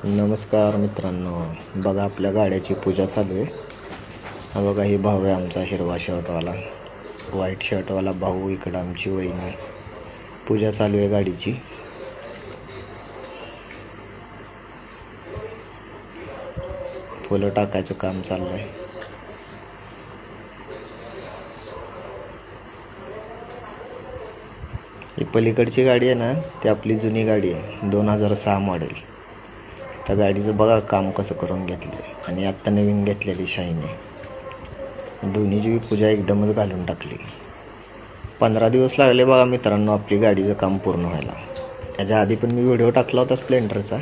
नमस्कार मित्रांनो, बघा आपल्या गाड्याची पूजा चालू आहे. हा बघा, ही भाऊ आहे आमचा हिरवा शर्टवाला, व्हाईट शर्टवाला भाऊ. इकडं आमची वहिनी. पूजा चालू आहे गाडीची. फुलं टाकायचं काम चाललंय. ही पलीकडची गाडी आहे ना, ती आपली जुनी गाडी आहे, 2006 मॉडेल. त्या गाडीचं बघा काम कसं करून घेतलं आहे. आणि आत्ता नवीन घेतलेली शाईन आहे. दोन्हीची पूजा एकदमच घालून टाकली. 15 दिवस लागले बघा मित्रांनो आपली गाडीचं काम पूर्ण व्हायला. याच्या आधी पण मी व्हिडिओ टाकला होता स्प्लेंडरचा.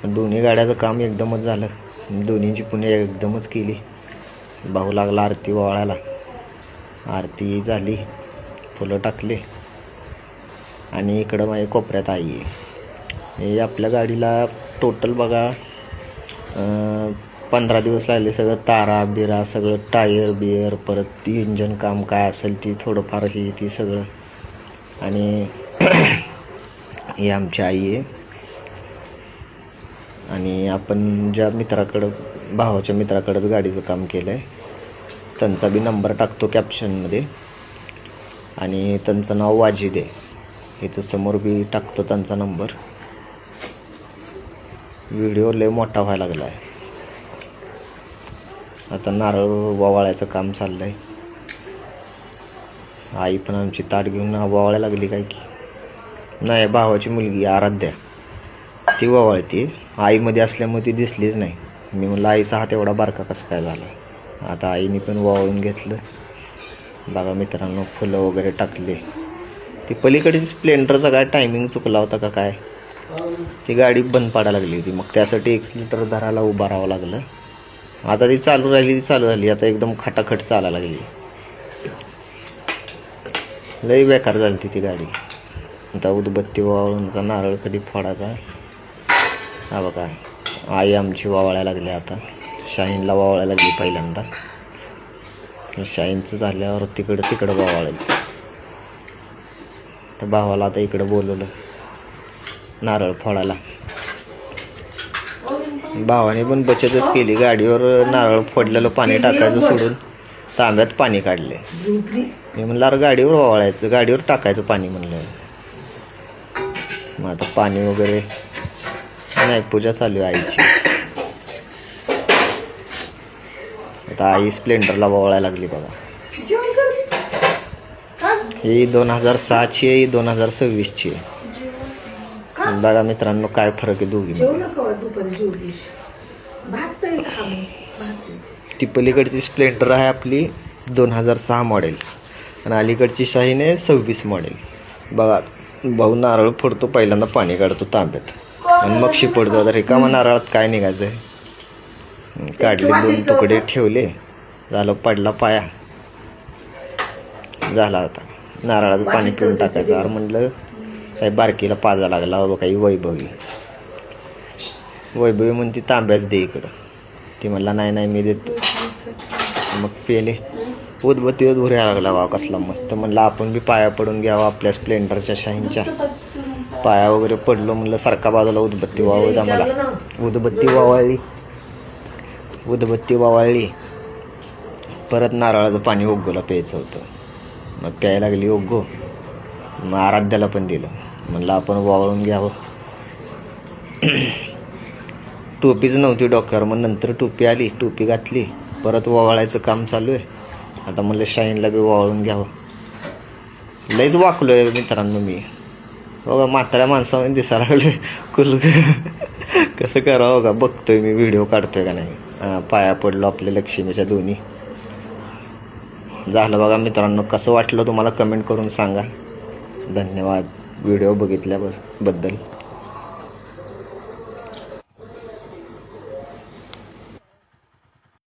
पण दोन्ही गाड्याचं काम एकदमच झालं. दोन्हीची पुणे एकदमच केली. भाऊ लागला आरती ओवाळायला. आरती झाली, फुलं टाकले. आणि इकडं माझ्या कोपऱ्यात आई आहे. हे आपल्या गाडीला टोटल बघा 15 दिवस लागले. सगळं तारा बिरा, सगळं टायर बियर, परत ती इंजन काम काय असेल ती थोडंफार ही ती सगळं. आणि ही आमची आई आहे. आणि आपण ज्या मित्राकडं, भावाच्या मित्राकडंच गाडीचं काम केलं आहे, त्यांचा बी नंबर टाकतो कॅप्शनमध्ये. आणि त्यांचं नाव वाजिद आहे. इथं समोर बी टाकतो त्यांचा नंबर. व्हिडिओ लय मोठा व्हायला लागला आहे. आता नारळ ओवाळायचं काम चाललं आहे. आई पण आमची ताट घेऊन ओवाळायला लागली काय की. नाही, भावाची मुलगी आराध्या ती ओवाळती. आईमध्ये असल्यामुळे ती दिसलीच नाही. मी म्हणलं आईचा हात एवढा बारका कसं काय झाला. आता आईने पण ओवाळून घेतलं. बघा मित्रांनो, फुलं वगैरे टाकले. ती पलीकडची स्प्लेंडरचा काय टायमिंग चुकला होता का काय, ती गाडी बंद पाडायला लागली होती. मग त्यासाठी एक्सिलेटर धरायला उभं राहावं लागलं. आता ती चालू झाली. आता एकदम खटाखट चालायला लागली. लई बेकार झाली ती गाडी. आता उदबत्ती वावळून आता नारळ कधी फोडायचा. हा बघा, आई आमची वावळायला लागली. आता शाहीनला वावळायला लागली पहिल्यांदा. शाहीनचं झाल्यावर तिकडं वावळायला. तर भावाला आता इकडं बोलवलं नारळ फोडायला. भावाने पण बचतच केली. गाडीवर नारळ फोडलेलं पाणी टाकायचं सोडून तांब्यात पाणी काढले. मी म्हणलं अरे गाडीवर ओवाळायचं, गाडीवर टाकायचं पाणी म्हणलं. मग आता पाणी वगैरे नाही, पूजा चालू आहे आईची. आता आई स्प्लेंडरला ओवाळायला लागली बघा. ही 2006ची आहे, ही 2026ची आहे. बघा मित्रांनो काय फरक आहे दोघी. ती पलीकडची स्प्लेंडर आहे आपली 2006 मॉडेल. आणि अलीकडची शाहीन आहे 26 मॉडेल. बघा, भाऊ नारळ फोडतो, पहिल्यांदा पाणी काढतो तांब्यात आणि मग शिपडतो. आता रिकामा नारळात काय निघायचं आहे. काढले, 2 तुकडे ठेवले, झालं, पडला पाया, झाला. आता नारळाचं पाणी पिऊन टाकायचं. अरे म्हणलं काही बारकीला पाजा लागला बाबा, काही वैभवी म्हणते तांब्याच दे इकडं. ती म्हणला नाही मी देतो. मग पेले. उदबत्ती यायला लागला बा कसला मस्त. म्हणलं आपण बी पाया पडून घ्यावा आपल्या स्प्लेंडरच्या शाहीनच्या. पाया वगैरे पडलो. म्हणलं सारखा बाजूला उदबत्ती वावळली. आम्हाला उदबत्ती वावळली. परत नारळाचं पाणी ओग्गोला प्यायचं होतं. मग प्यायला लागली ओग्गो. मग आराध्याला पण दिलं. म्हणलं आपण वावळून घ्यावं. टोपीच नव्हती डोक्यावर. मग नंतर टोपी आली, टोपी घातली. परत वावळायचं काम चालू आहे. आता म्हणलं शाईनला बी वावळून घ्यावं. लईच वाकलो आहे मित्रांनो मी. बघा म्हाताऱ्या माणसामध्ये दिसायला लागले कुल. कसं करावं का बघतोय मी, व्हिडिओ काढतोय का नाही. पाया पडलो आपल्या लक्ष्मीच्या दोन्ही. झालं बघा मित्रांनो. कसं वाटलं तुम्हाला कमेंट करून सांगा. धन्यवाद व्हिडिओ बघितल्याबद्दल.